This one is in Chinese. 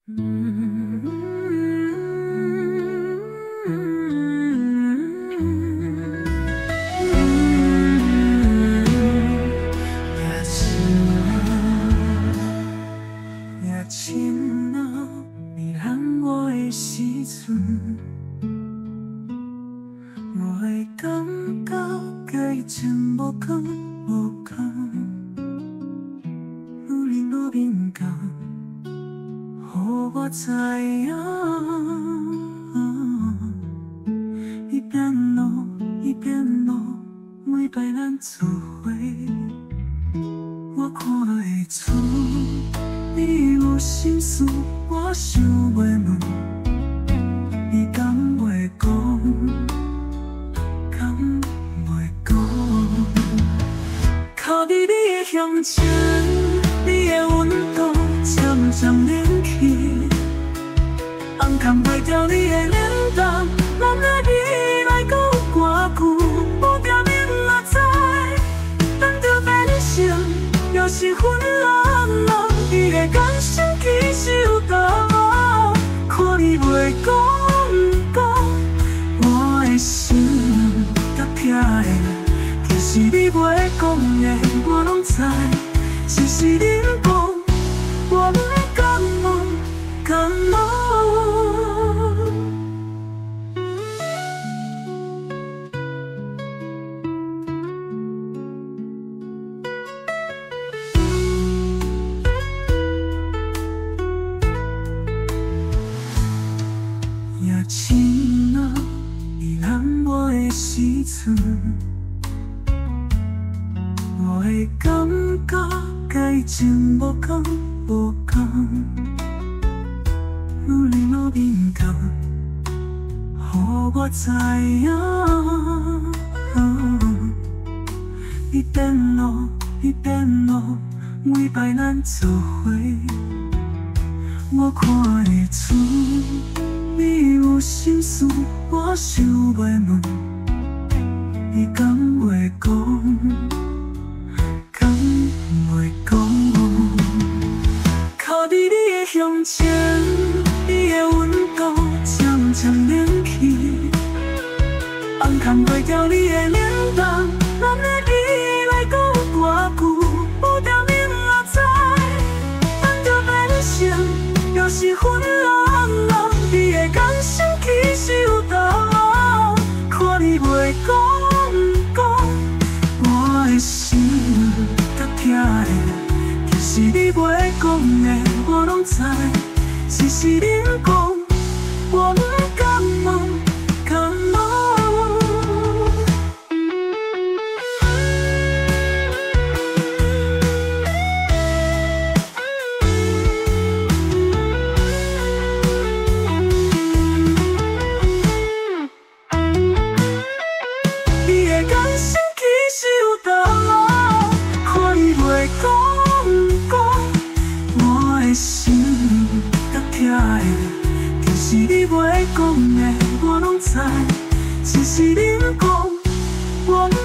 也亲啊，你喊我的时阵，我会感觉甲以前无同无同，愈离愈敏感，予我知影，伊变老，伊变老，每摆咱做伙，我看会出。你有心事，我想袂问，你敢袂讲，敢袂讲？靠伫你的胸前，你的温度渐渐冷去，红牵袂掉你的脸蛋，咱的未来还有偌久，无定面若知，咱着变成又是分人人。你的眼神其实有答案，看你袂讲讲，我的心才痛的，其实你袂讲的，我拢知，只是你不讲，我不敢问，敢问。也亲啊，你喊我的时阵，我会感觉甲以前无同无同，愈离愈敏感，予我知影，你变老，你变老，每摆咱做伙，我看会出。你有心事，我想袂问，你敢袂讲，敢袂讲？靠伫你的胸前，你的温度渐渐冷去，红牵袂掉你的脸蛋，咱的未来还有偌久，无定面若知，咱着变成又是分人人。你的眼神其实有答案，看你袂讲讲，我的心才痛的，其实你袂讲的，我拢知，只是你不讲，我不敢问，敢问。其实你袂讲的，我拢知，只是你不讲，我。